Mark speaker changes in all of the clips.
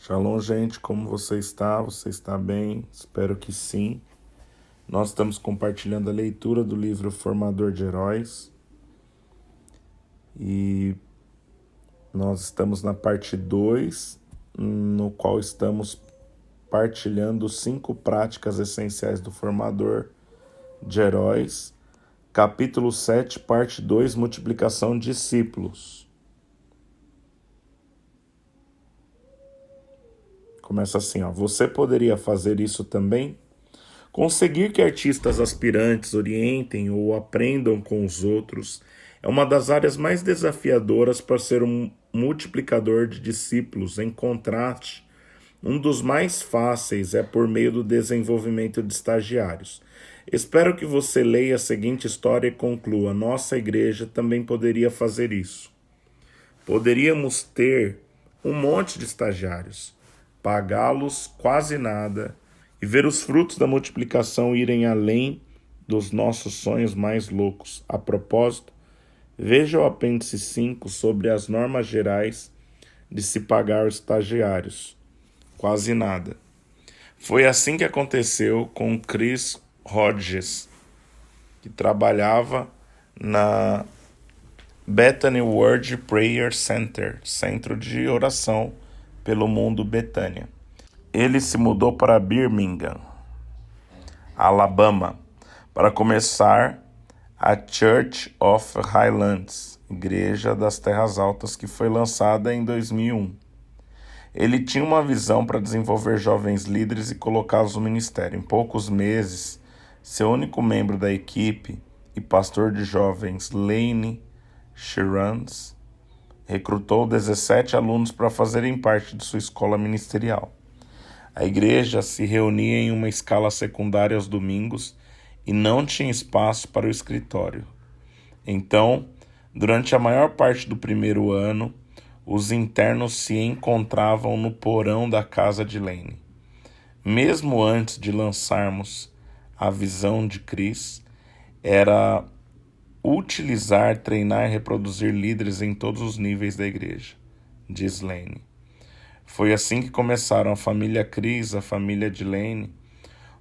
Speaker 1: Shalom, gente, como você está? Você está bem? Espero que sim. Nós estamos compartilhando a leitura do livro Formador de Heróis e nós estamos na parte 2, no qual estamos partilhando 5 práticas essenciais do formador de heróis. Capítulo 7, parte 2, multiplicação de discípulos. Começa assim, ó. Você poderia fazer isso também? Conseguir que artistas aspirantes orientem ou aprendam com os outros é uma das áreas mais desafiadoras para ser um multiplicador de discípulos. Em contraste, um dos mais fáceis é por meio do desenvolvimento de estagiários. Espero que você leia a seguinte história e conclua: nossa igreja também poderia fazer isso. Poderíamos ter um monte de estagiários, pagá-los quase nada e ver os frutos da multiplicação irem além dos nossos sonhos mais loucos. A propósito, veja o apêndice 5 sobre as normas gerais de se pagar os estagiários. Quase nada. Foi assim que aconteceu com Chris Hodges, que trabalhava na Bethany Word Prayer Center, centro de oração pelo mundo Betânia. Ele se mudou para Birmingham, Alabama, para começar a Church of Highlands, Igreja das Terras Altas, que foi lançada em 2001. Ele tinha uma visão para desenvolver jovens líderes e colocá-los no ministério. Em poucos meses, seu único membro da equipe e pastor de jovens, Lane Shrans, recrutou 17 alunos para fazerem parte de sua escola ministerial. A igreja se reunia em uma escala secundária aos domingos e não tinha espaço para o escritório. Então, durante a maior parte do primeiro ano, os internos se encontravam no porão da casa de Lane. Mesmo antes de lançarmos a visão de Chris, era utilizar, treinar e reproduzir líderes em todos os níveis da igreja, diz Lane. Foi assim que começaram a família Chris, a família de Lane,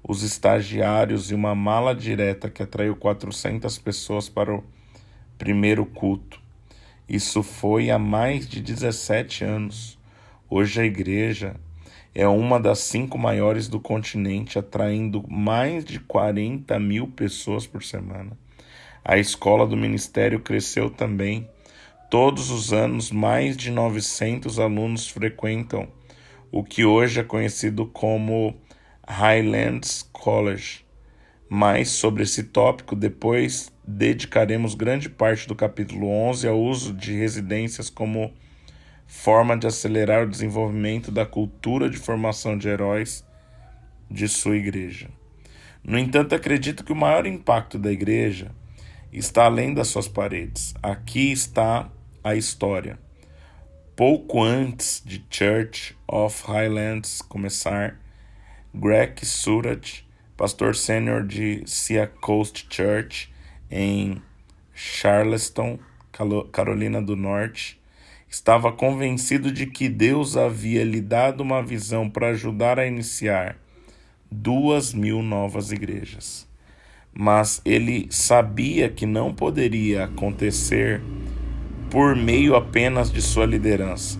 Speaker 1: os estagiários e uma mala direta que atraiu 400 pessoas para o primeiro culto. Isso foi há mais de 17 anos. Hoje a igreja é uma das 5 maiores do continente, atraindo mais de 40 mil pessoas por semana. A escola do ministério cresceu também. Todos os anos, mais de 900 alunos frequentam o que hoje é conhecido como Highlands College. Mais sobre esse tópico, depois dedicaremos grande parte do capítulo 11 ao uso de residências como forma de acelerar o desenvolvimento da cultura de formação de heróis de sua igreja. No entanto, acredito que o maior impacto da igreja está além das suas paredes. Aqui está a história. Pouco antes de Church of Highlands começar, Greg Surratt, pastor sênior de Sea Coast Church em Charleston, Carolina do Norte, estava convencido de que Deus havia lhe dado uma visão para ajudar a iniciar 2.000 novas igrejas. Mas ele sabia que não poderia acontecer por meio apenas de sua liderança.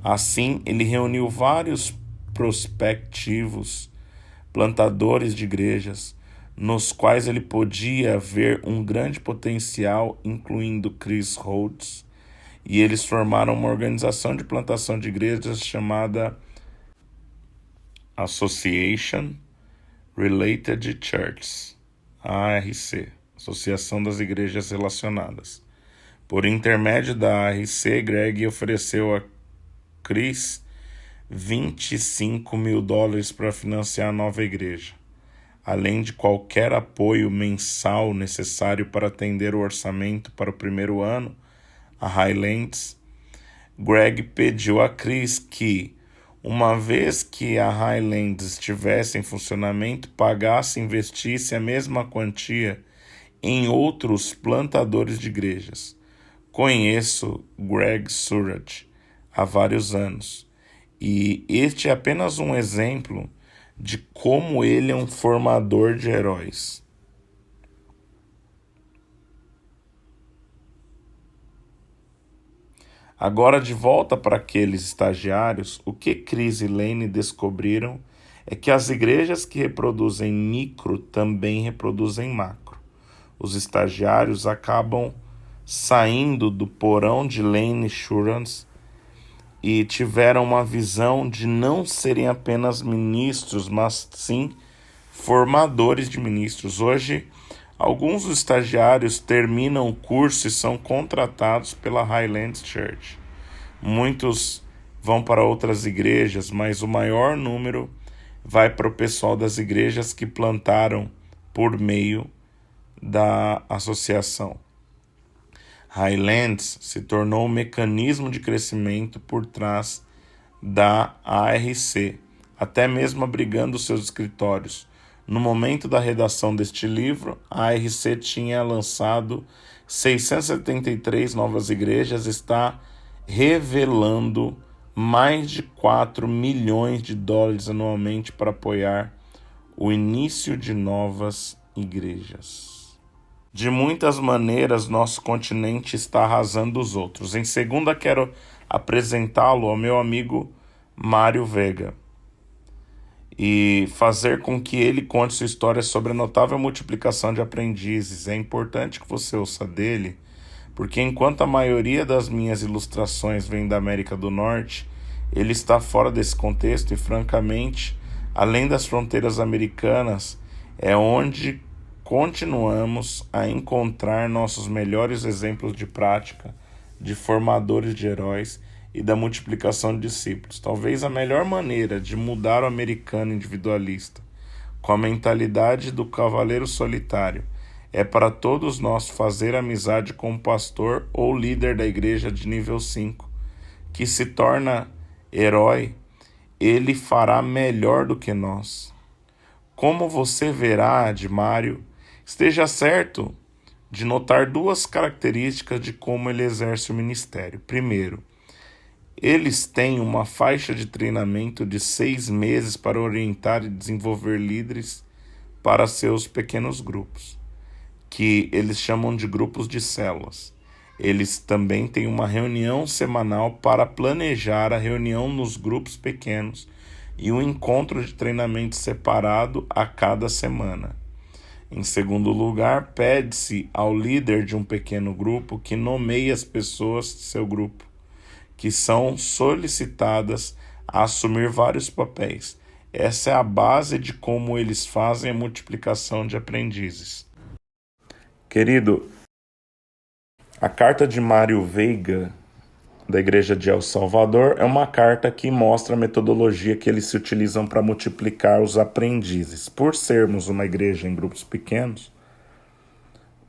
Speaker 1: Assim, ele reuniu vários prospectivos plantadores de igrejas, nos quais ele podia ver um grande potencial, incluindo Chris Hodges, e eles formaram uma organização de plantação de igrejas chamada Association Related Churches, ARC, Associação das Igrejas Relacionadas. Por intermédio da ARC, Greg ofereceu a Chris $25 mil para financiar a nova igreja, além de qualquer apoio mensal necessário para atender o orçamento para o primeiro ano. A Highlands, Greg pediu a Chris que, uma vez que a Highlands estivesse em funcionamento, pagasse e investisse a mesma quantia em outros plantadores de igrejas. Conheço Greg Surratt há vários anos E este é apenas um exemplo de como ele é um formador de heróis. Agora, de volta para aqueles estagiários, o que Chris e Lane descobriram é que as igrejas que reproduzem micro também reproduzem macro. Os estagiários acabam saindo do porão de Lane Assurance e tiveram uma visão de não serem apenas ministros, mas sim formadores de ministros. Hoje, alguns dos estagiários terminam o curso e são contratados pela Highlands Church. Muitos vão para outras igrejas, mas o maior número vai para o pessoal das igrejas que plantaram por meio da associação. Highlands se tornou um mecanismo de crescimento por trás da ARC, até mesmo abrigando seus escritórios. No momento da redação deste livro, a ARC tinha lançado 673 novas igrejas, está revelando mais de 4 milhões de dólares anualmente para apoiar o início de novas igrejas. De muitas maneiras, nosso continente está arrasando os outros. Em segunda, quero apresentá-lo ao meu amigo Mário Veiga e fazer com que ele conte sua história sobre a notável multiplicação de aprendizes. É importante que você ouça dele, porque enquanto a maioria das minhas ilustrações vem da América do Norte, ele está fora desse contexto e, francamente, além das fronteiras americanas, é onde continuamos a encontrar nossos melhores exemplos de prática, de formadores de heróis e da multiplicação de discípulos. Talvez a melhor maneira de mudar o americano individualista com a mentalidade do cavaleiro solitário é para todos nós fazer amizade com um pastor ou líder da igreja de nível 5, que se torna herói, ele fará melhor do que nós. Como você verá, Mário, esteja certo de notar duas características de como ele exerce o ministério. Primeiro, eles têm uma faixa de treinamento de 6 meses para orientar e desenvolver líderes para seus pequenos grupos, que eles chamam de grupos de células. Eles também têm uma reunião semanal para planejar a reunião nos grupos pequenos e um encontro de treinamento separado a cada semana. Em segundo lugar, pede-se ao líder de um pequeno grupo que nomeie as pessoas de seu grupo, que são solicitadas a assumir vários papéis. Essa é a base de como eles fazem a multiplicação de aprendizes. Querido, a carta de Mário Veiga, da Igreja de El Salvador, é uma carta que mostra a metodologia que eles se utilizam para multiplicar os aprendizes. Por sermos uma igreja em grupos pequenos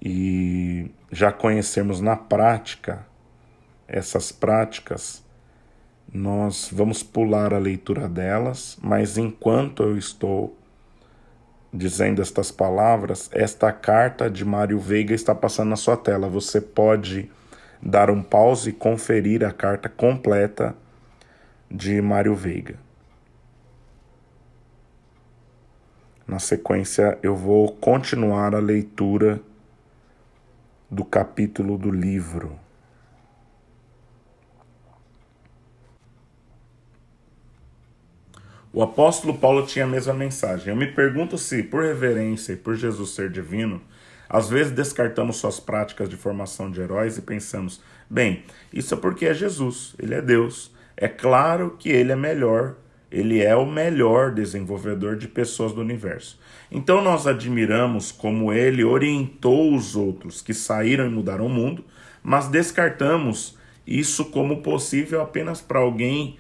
Speaker 1: e já conhecermos na prática essas práticas, nós vamos pular a leitura delas, mas enquanto eu estou dizendo estas palavras, esta carta de Mário Veiga está passando na sua tela. Você pode dar um pause e conferir a carta completa de Mário Veiga. Na sequência, eu vou continuar a leitura do capítulo do livro. O apóstolo Paulo tinha a mesma mensagem. Eu me pergunto se, por reverência e por Jesus ser divino, às vezes descartamos suas práticas de formação de heróis e pensamos, bem, isso é porque é Jesus, ele é Deus. É claro que ele é melhor, ele é o melhor desenvolvedor de pessoas do universo. Então nós admiramos como ele orientou os outros que saíram e mudaram o mundo, mas descartamos isso como possível apenas para alguém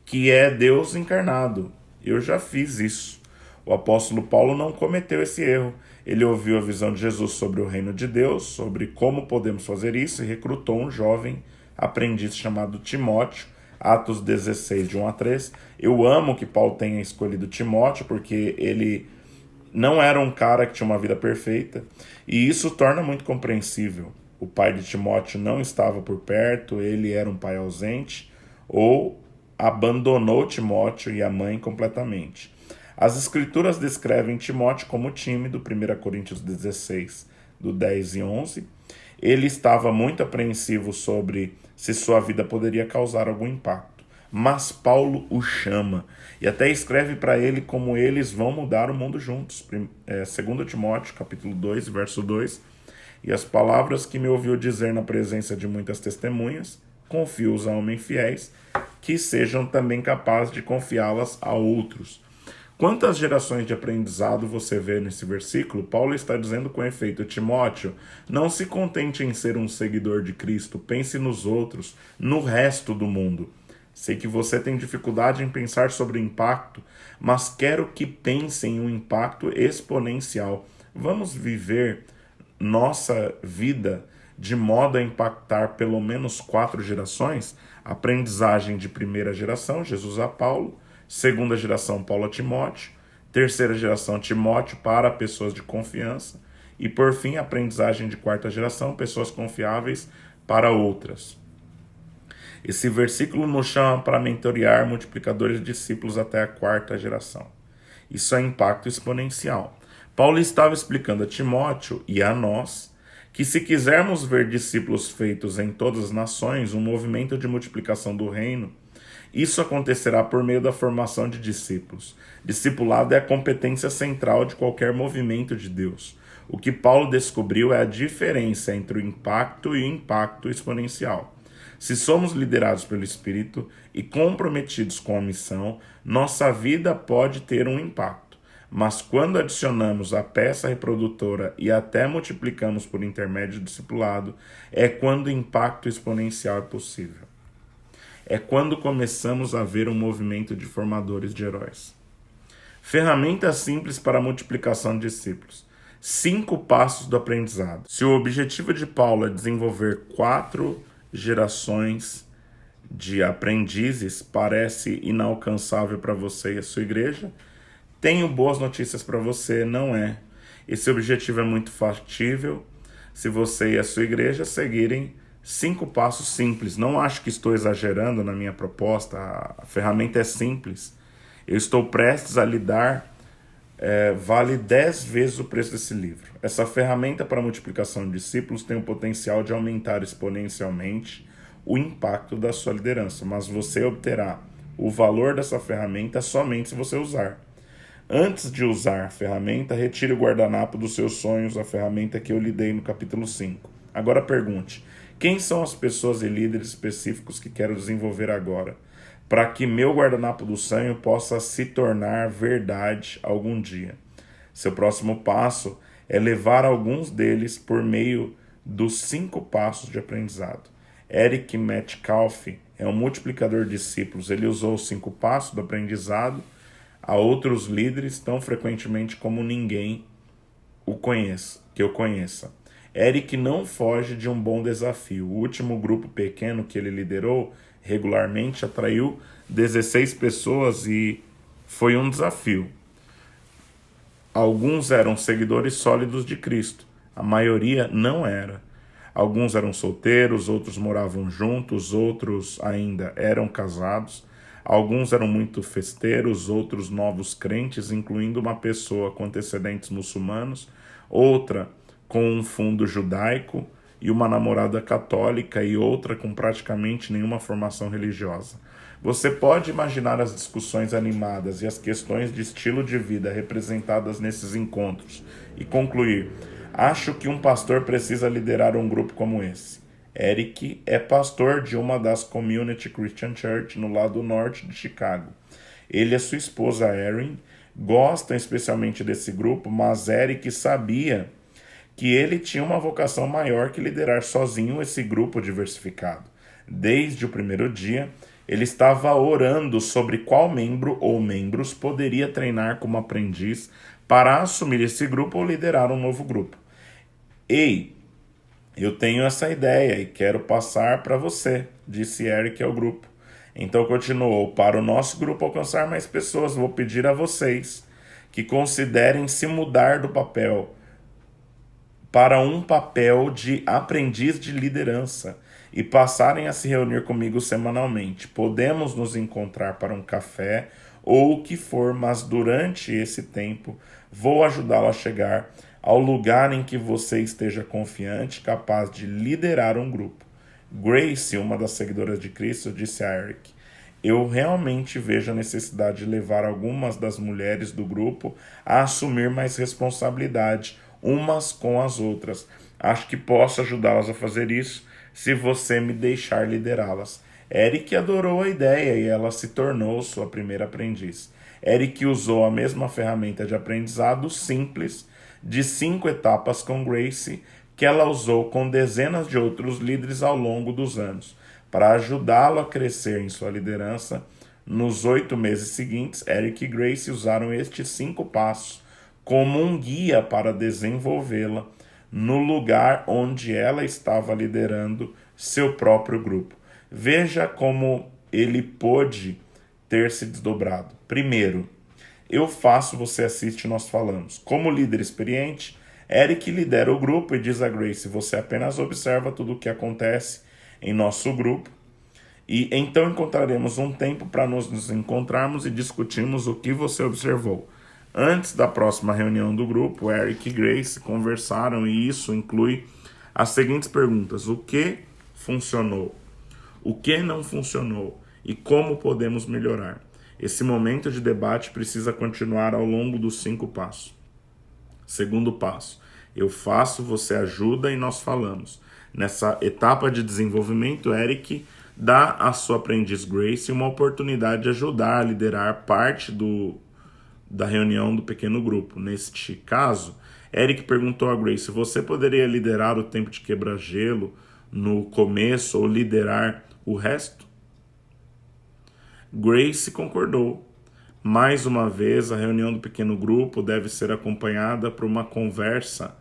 Speaker 1: que é Deus encarnado. Eu já fiz isso. O apóstolo Paulo não cometeu esse erro. Ele ouviu a visão de Jesus sobre o reino de Deus, sobre como podemos fazer isso, e recrutou um jovem aprendiz chamado Timóteo, Atos 16, de 1 a 3. Eu amo que Paulo tenha escolhido Timóteo, porque ele não era um cara que tinha uma vida perfeita, e isso torna muito compreensível. O pai de Timóteo não estava por perto, ele era um pai ausente, ou abandonou Timóteo e a mãe completamente. As escrituras descrevem Timóteo como tímido, 1 Coríntios 16, do 10 e 11. Ele estava muito apreensivo sobre se sua vida poderia causar algum impacto. Mas Paulo o chama e até escreve para ele como eles vão mudar o mundo juntos. 2 Timóteo, capítulo 2, verso 2. E as palavras que me ouviu dizer na presença de muitas testemunhas, confio-os a homens fiéis, que sejam também capazes de confiá-las a outros. Quantas gerações de aprendizado você vê nesse versículo? Paulo está dizendo com efeito: Timóteo, não se contente em ser um seguidor de Cristo, pense nos outros, no resto do mundo. Sei que você tem dificuldade em pensar sobre o impacto, mas quero que pense em um impacto exponencial. Vamos viver nossa vida de modo a impactar pelo menos 4 gerações? Aprendizagem de primeira geração, Jesus a Paulo. Segunda geração, Paulo a Timóteo. Terceira geração, Timóteo para pessoas de confiança. E por fim, aprendizagem de quarta geração, pessoas confiáveis para outras. Esse versículo nos chama para mentorear multiplicadores de discípulos até a quarta geração. Isso é impacto exponencial. Paulo estava explicando a Timóteo e a nós que se quisermos ver discípulos feitos em todas as nações, um movimento de multiplicação do reino, isso acontecerá por meio da formação de discípulos. Discipulado é a competência central de qualquer movimento de Deus. O que Paulo descobriu é a diferença entre o impacto e o impacto exponencial. Se somos liderados pelo Espírito e comprometidos com a missão, nossa vida pode ter um impacto. Mas quando adicionamos a peça reprodutora e até multiplicamos por intermédio do discipulado, é quando o impacto exponencial é possível. É quando começamos a ver um movimento de formadores de heróis. Ferramentas simples para a multiplicação de discípulos. 5 passos do aprendizado. Se o objetivo de Paulo é desenvolver 4 gerações de aprendizes, parece inalcançável para você e a sua igreja, tenho boas notícias para você, não é. Esse objetivo é muito factível se você e a sua igreja seguirem 5 passos simples. Não acho que estou exagerando na minha proposta, a ferramenta é simples. Eu estou prestes a lhe dar, vale 10 vezes o preço desse livro. Essa ferramenta para multiplicação de discípulos tem o potencial de aumentar exponencialmente o impacto da sua liderança, mas você obterá o valor dessa ferramenta somente se você usar. Antes de usar a ferramenta, retire o guardanapo dos seus sonhos, a ferramenta que eu lhe dei no capítulo 5. Agora pergunte: quem são as pessoas e líderes específicos que quero desenvolver agora, para que meu guardanapo do sonho possa se tornar verdade algum dia? Seu próximo passo é levar alguns deles por meio dos 5 passos de aprendizado. Eric Metcalfe é um multiplicador de discípulos. Ele usou os 5 passos do aprendizado a outros líderes tão frequentemente como ninguém que eu conheça. Eric não foge de um bom desafio. O último grupo pequeno que ele liderou regularmente atraiu 16 pessoas e foi um desafio. Alguns eram seguidores sólidos de Cristo, a maioria não era. Alguns eram solteiros, outros moravam juntos, outros ainda eram casados. Alguns eram muito festeiros, outros novos crentes, incluindo uma pessoa com antecedentes muçulmanos, outra com um fundo judaico e uma namorada católica e outra com praticamente nenhuma formação religiosa. Você pode imaginar as discussões animadas e as questões de estilo de vida representadas nesses encontros e concluir: acho que um pastor precisa liderar um grupo como esse. Eric é pastor de uma das Community Christian Church no lado norte de Chicago. Ele e sua esposa Erin gostam especialmente desse grupo, mas Eric sabia que ele tinha uma vocação maior que liderar sozinho esse grupo diversificado. Desde o primeiro dia, ele estava orando sobre qual membro ou membros poderia treinar como aprendiz para assumir esse grupo ou liderar um novo grupo. Ei, eu tenho essa ideia e quero passar para você, disse Eric ao grupo. Então continuou: para o nosso grupo alcançar mais pessoas, vou pedir a vocês que considerem se mudar do papel para um papel de aprendiz de liderança. e passarem a se reunir comigo semanalmente. Podemos nos encontrar para um café ou o que for, mas durante esse tempo vou ajudá-lo a chegar ao lugar em que você esteja confiante, capaz de liderar um grupo. Grace, uma das seguidoras de Cristo, disse a Eric: eu realmente vejo a necessidade de levar algumas das mulheres do grupo a assumir mais responsabilidade umas com as outras. Acho que posso ajudá-las a fazer isso se você me deixar liderá-las. Eric adorou a ideia e ela se tornou sua primeira aprendiz. Eric usou a mesma ferramenta de aprendizado simples de 5 etapas com Grace que ela usou com dezenas de outros líderes ao longo dos anos. Para ajudá-lo a crescer em sua liderança, nos 8 meses seguintes, Eric e Grace usaram estes 5 passos como um guia para desenvolvê-la no lugar onde ela estava liderando seu próprio grupo. Veja como ele pôde ter se desdobrado. Primeiro, eu faço, você assiste, nós falamos. Como líder experiente, Eric lidera o grupo e diz a Grace: você apenas observa tudo o que acontece em nosso grupo e então encontraremos um tempo para nos encontrarmos e discutirmos o que você observou. Antes da próxima reunião do grupo, Eric e Grace conversaram e isso inclui as seguintes perguntas: o que funcionou? O que não funcionou? E como podemos melhorar? Esse momento de debate precisa continuar ao longo dos 5 passos. Segundo passo: eu faço, você ajuda e nós falamos. Nessa etapa de desenvolvimento, Eric dá à sua aprendiz Grace uma oportunidade de ajudar a liderar parte da reunião do pequeno grupo. Neste caso, Eric perguntou a Grace: você poderia liderar o tempo de quebra-gelo no começo ou liderar o resto? Grace concordou. Mais uma vez, a reunião do pequeno grupo deve ser acompanhada por uma conversa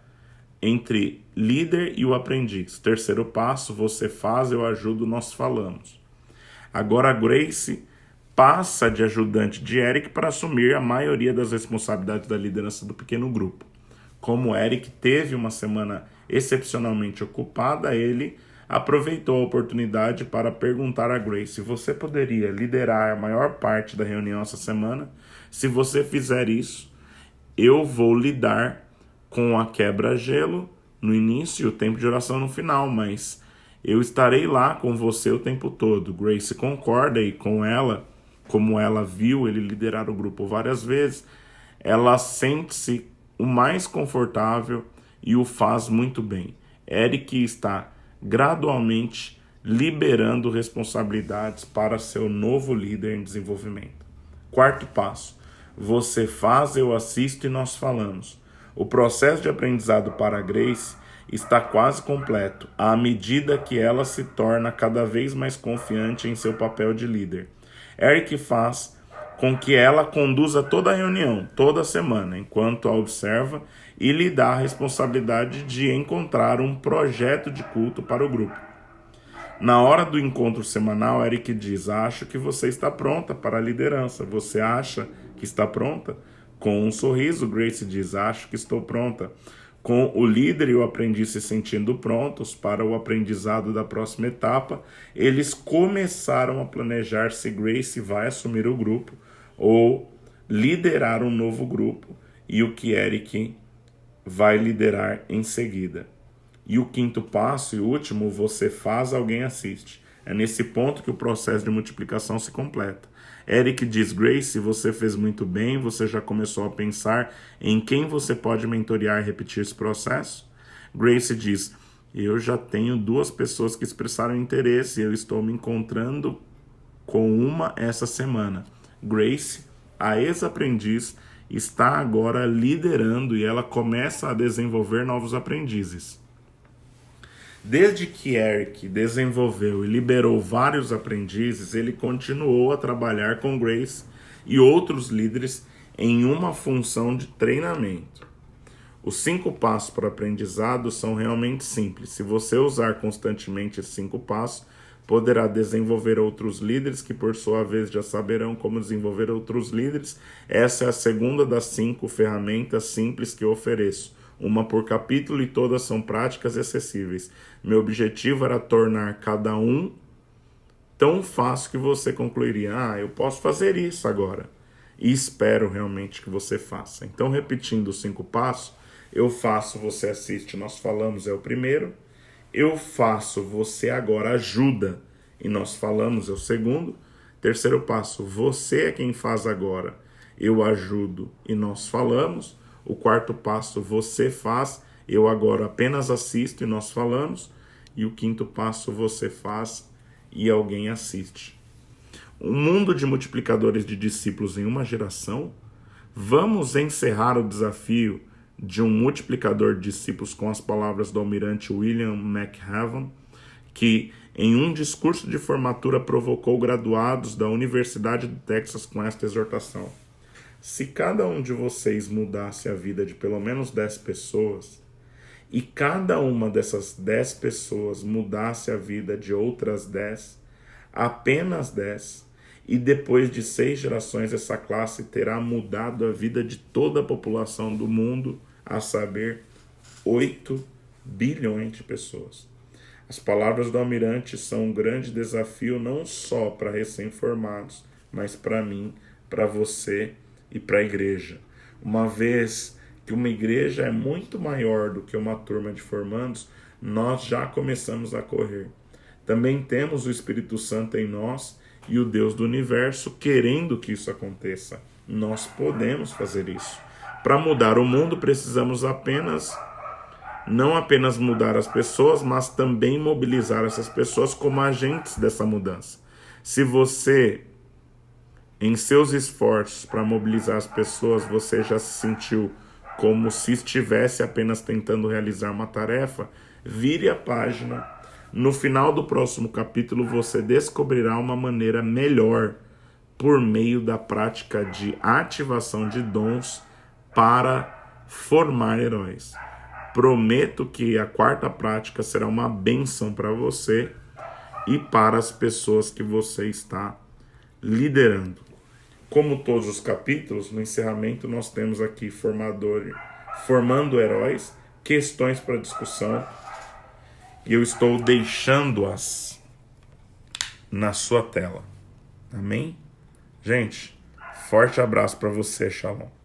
Speaker 1: entre líder e o aprendiz. Terceiro passo: você faz, eu ajudo, nós falamos. Agora Grace passa de ajudante de Eric para assumir a maioria das responsabilidades da liderança do pequeno grupo. Como Eric teve uma semana excepcionalmente ocupada, ele aproveitou a oportunidade para perguntar a Grace: você poderia liderar a maior parte da reunião essa semana? Se você fizer isso, eu vou lidar com a quebra-gelo no início e o tempo de oração no final, mas eu estarei lá com você o tempo todo. Grace concorda e com ela, como ela viu ele liderar o grupo várias vezes, ela sente-se o mais confortável e o faz muito bem. Eric está gradualmente liberando responsabilidades para seu novo líder em desenvolvimento. Quarto passo: você faz, eu assisto e nós falamos. O processo de aprendizado para Grace está quase completo, à medida que ela se torna cada vez mais confiante em seu papel de líder. Eric faz com que ela conduza toda a reunião, toda semana, enquanto a observa, e lhe dá a responsabilidade de encontrar um projeto de culto para o grupo. Na hora do encontro semanal, Eric diz: acho que você está pronta para a liderança. Você acha que está pronta? Com um sorriso, Grace diz: acho que estou pronta. Com o líder e o aprendiz se sentindo prontos para o aprendizado da próxima etapa, eles começaram a planejar se Grace vai assumir o grupo ou liderar um novo grupo e o que Eric vai liderar em seguida. E o quinto passo e último: você faz, alguém assiste. É nesse ponto que o processo de multiplicação se completa. Eric diz: Grace, você fez muito bem, você já começou a pensar em quem você pode mentorear e repetir esse processo? Grace diz: eu já tenho 2 pessoas que expressaram interesse e eu estou me encontrando com uma essa semana. Grace, a ex-aprendiz, está agora liderando e ela começa a desenvolver novos aprendizes. Desde que Eric desenvolveu e liberou vários aprendizes, ele continuou a trabalhar com Grace e outros líderes em uma função de treinamento. Os 5 passos para o aprendizado são realmente simples. Se você usar constantemente esses 5 passos, poderá desenvolver outros líderes que, por sua vez, já saberão como desenvolver outros líderes. Essa é a segunda das 5 ferramentas simples que eu ofereço. uma por capítulo, e todas são práticas e acessíveis. Meu objetivo era tornar cada um tão fácil que você concluiria: eu posso fazer isso agora. E espero realmente que você faça. Então, repetindo os 5 passos: eu faço, você assiste, nós falamos, é o primeiro. Eu faço, você agora ajuda, e nós falamos, é o segundo. Terceiro passo: você é quem faz agora, eu ajudo, e nós falamos. O quarto passo: você faz, eu agora apenas assisto, e nós falamos. E o quinto passo: você faz e alguém assiste. Um mundo de multiplicadores de discípulos em uma geração? Vamos encerrar o desafio de um multiplicador de discípulos com as palavras do almirante William McHaven, que em um discurso de formatura provocou graduados da Universidade do Texas com esta exortação: se cada um de vocês mudasse a vida de pelo menos 10 pessoas, e cada uma dessas 10 pessoas mudasse a vida de outras 10, apenas 10, e depois de 6 gerações essa classe terá mudado a vida de toda a população do mundo, a saber, 8 bilhões de pessoas. As palavras do almirante são um grande desafio não só para recém-formados, mas para mim, para você e para a igreja. Uma vez que uma igreja é muito maior do que uma turma de formandos, nós já começamos a correr. Também temos o Espírito Santo em nós e o Deus do universo querendo que isso aconteça. Nós podemos fazer isso. Para mudar o mundo, precisamos não apenas mudar as pessoas, mas também mobilizar essas pessoas como agentes dessa mudança. Se você, em seus esforços para mobilizar as pessoas, você já se sentiu como se estivesse apenas tentando realizar uma tarefa, vire a página. No final do próximo capítulo, você descobrirá uma maneira melhor, por meio da prática de ativação de dons, para formar heróis. Prometo que a quarta prática será uma bênção para você e para as pessoas que você está liderando. Como todos os capítulos, no encerramento nós temos aqui formando heróis, questões para discussão, e eu estou deixando-as na sua tela. Amém? Gente, forte abraço para você, Shalom.